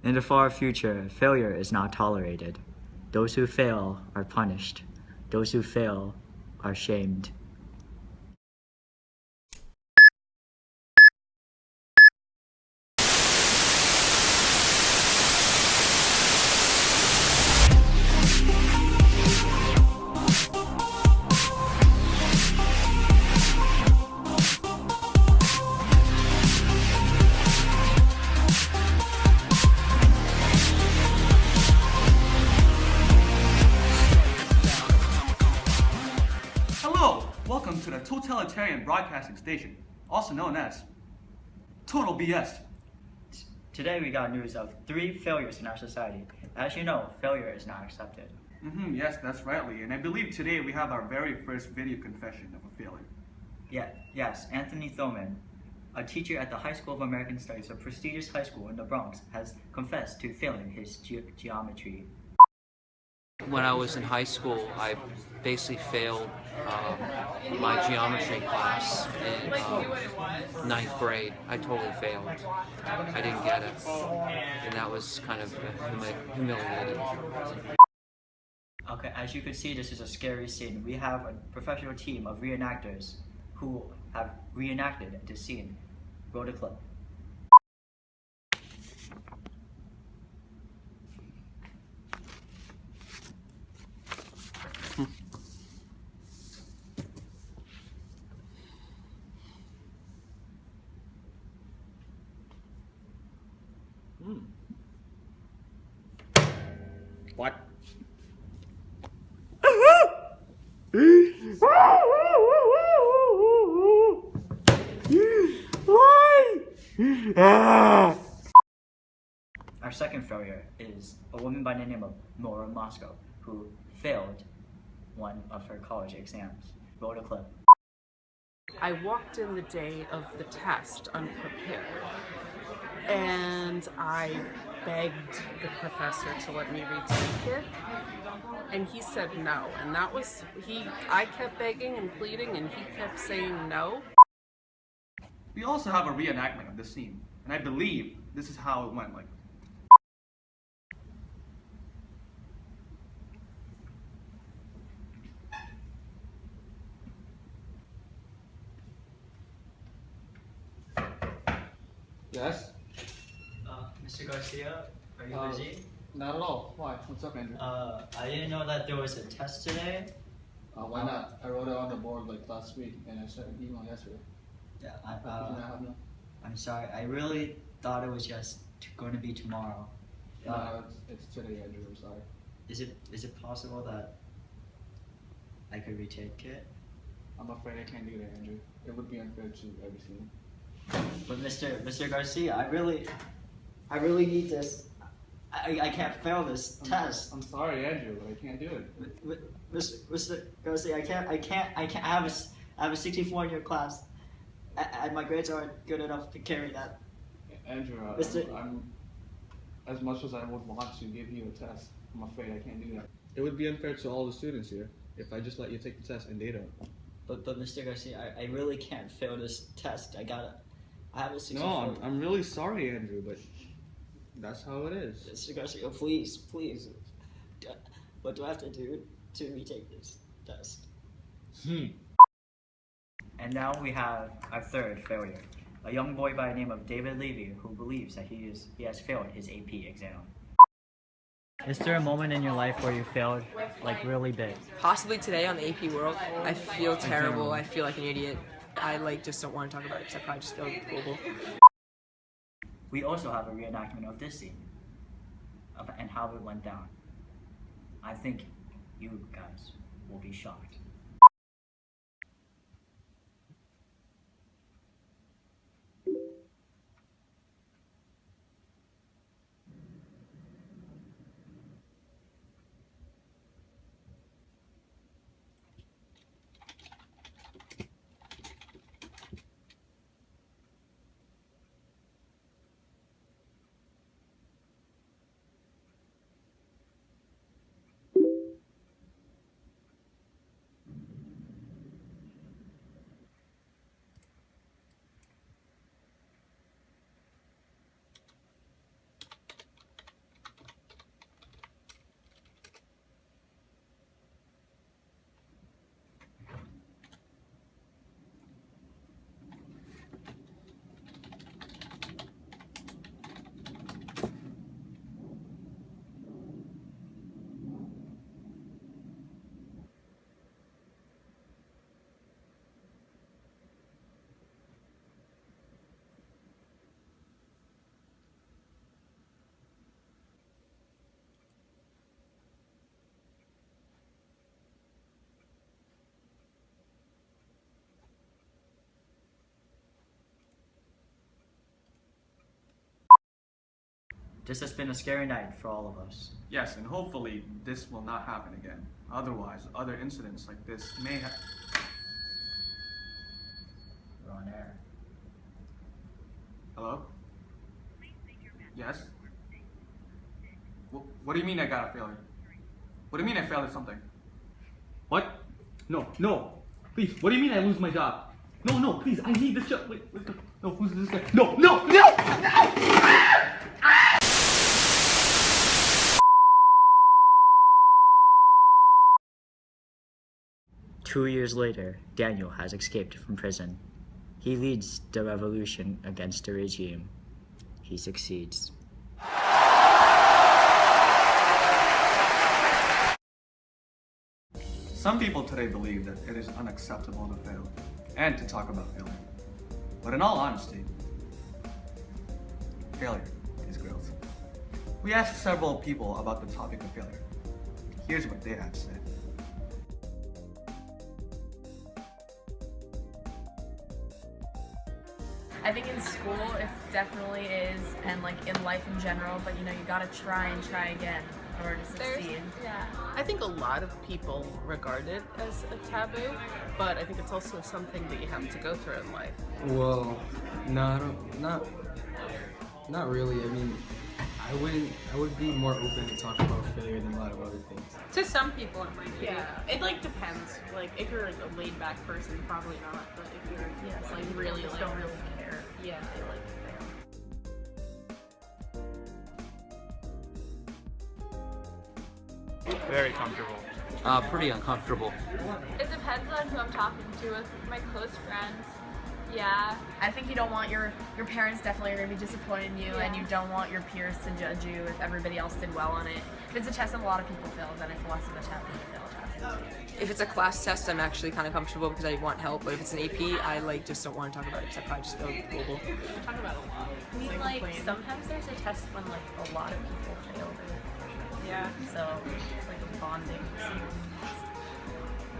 In the far future, failure is not tolerated. Those who fail are punished. Those who fail are shamed. Hello, welcome to the totalitarian broadcasting station, also known as Total BS. Today we got news of 3 failures in our society. As you know, failure is not accepted. Yes, that's rightly, and I believe today we have our very first video confession of a failure. Yes, Anthony Thoman, a teacher at the High School of American Studies, a prestigious high school in the Bronx, has confessed to failing his geometry. When I was in high school, I basically failed my geometry class in 9th grade. I totally failed. I didn't get it. And that was kind of humiliating. Okay, as you can see, this is a scary scene. We have a professional team of reenactors who have reenacted this scene. Roll the clip. What? Our second failure is a woman by the name of Nora Moscow, who failed one of her college exams. Roll the clip. I walked in the day of the test unprepared, and I begged the professor to let me retake it, and he said no. And that was, I kept begging and pleading, and he kept saying no. We also have a reenactment of this scene, and I believe this is how it went. Yes? Mr. Garcia, are you busy? Not at all. Why? What's up, Andrew? I didn't know that there was a test today. Why not? I wrote it on the board like last week, and I sent an email yesterday. Yeah, Could you not have me? I'm sorry. I really thought it was just going to be tomorrow. No, it's today, Andrew. I'm sorry. Is it possible that I could retake it? I'm afraid I can't do that, Andrew. It would be unfair to every student. But Mr. Garcia, I really need this. I can't fail this test. I'm sorry, Andrew, but I can't do it. Mr. Garcia, I can't. I have a 64 in your class, and my grades aren't good enough to carry that. Andrew, I'm as much as I would want to give you a test, I'm afraid I can't do that. It would be unfair to all the students here if I just let you take the test and they don't. But Mr. Garcia, I really can't fail this test. I have a 64. No, I'm really sorry, Andrew, but that's how it is. Mr. Garcia, please. What do I have to do to retake this test? And now we have our third failure. A young boy by the name of David Levy who believes that he has failed his AP exam. Is there a moment in your life where you failed, like really big? Possibly today on the AP World. I feel terrible. I feel like an idiot. I just don't want to talk about it because I probably just failed global. We also have a reenactment of this scene and how it went down. I think you guys will be shocked. This has been a scary night for all of us. Yes, and hopefully this will not happen again. Otherwise, other incidents like this may have. We're on air. Hello? Yes? What do you mean I got a failure? What do you mean I failed at something? What? No. Please, what do you mean I lose my job? No, please, I need this job. Wait, no, who's this guy? No! 2 years later, Daniel has escaped from prison. He leads the revolution against the regime. He succeeds. Some people today believe that it is unacceptable to fail and to talk about failure. But in all honesty, failure is growth. We asked several people about the topic of failure. Here's what they had to say. I think in school it definitely is, and like in life in general, but you know, you gotta try and try again in order to succeed. Yeah. I think a lot of people regard it as a taboo, but I think it's also something that you have to go through in life. Well, no, not really. I mean, I would be more open to talk about failure than a lot of other things. To some people, it might be. Yeah, it like depends. Like if you're like a laid back person, probably not. But if you're like really Just like, don't really care. yeah, They like fail. Very comfortable. Pretty uncomfortable. It depends on who I'm talking to. With my close friends, yeah. I think you don't want your parents definitely are going to be disappointed in you, and you don't want your peers to judge you if everybody else did well on it. If it's a test that a lot of people fail, then it's less of a taboo to fail a test. If it's a class test, I'm actually kind of comfortable because I want help. But if it's an AP, I just don't want to talk about it because I probably just feel global. we talk about it a lot. I mean, like, sometimes there's a test when, like, a lot of people fail. Yeah. So, it's like a bonding series.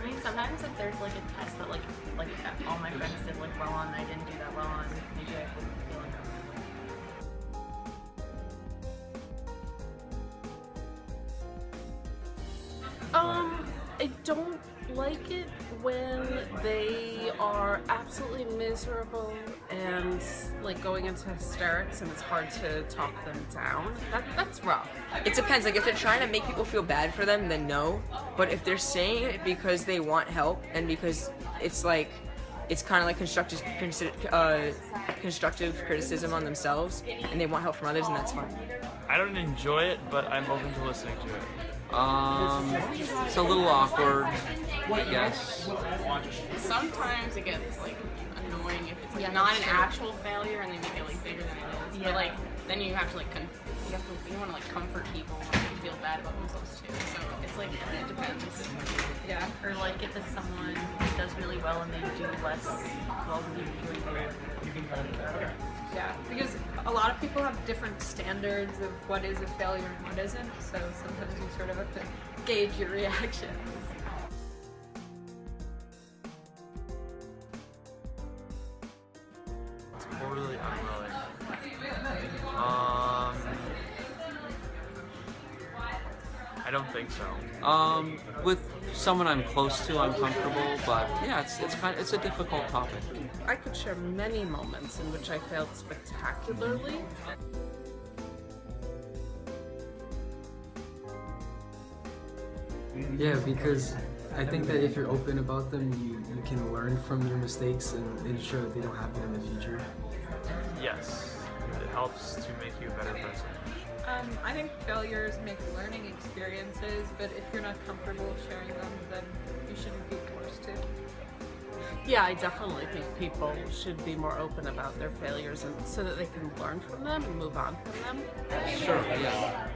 I mean, sometimes if there's, like, a test that, like all my friends did, like, well on, and I didn't do that well on, maybe I wouldn't feel like I don't like it when they are absolutely miserable and like going into hysterics and it's hard to talk them down. That's rough. It depends. Like if they're trying to make people feel bad for them, then no. But if they're saying it because they want help and because it's like it's kind of like constructive criticism on themselves and they want help from others, and that's fine. I don't enjoy it, but I'm open to listening to it. It's a little awkward, yes. Sometimes it gets like annoying if it's like not an actual failure and they make it like bigger than it is. But like then you have to like you want to like comfort people and make them feel bad about themselves too. So it's like it depends. Yeah, or like if it's someone who does really well and they do less well than you do. Yeah, because a lot of people have different standards of what is a failure and what isn't. So sometimes you sort of have to gauge your reactions. Totally unwilling. I don't think so. With someone I'm close to, I'm comfortable, but yeah, it's a difficult topic. I could share many moments in which I failed spectacularly. Yeah, because I think that if you're open about them, you can learn from your mistakes and ensure that they don't happen in the future. Yes, it helps to make you a better person. I think failures make learning experiences, but if you're not comfortable sharing them, then you shouldn't be forced to. Yeah, I definitely think people should be more open about their failures and so that they can learn from them and move on from them. Sure, yeah.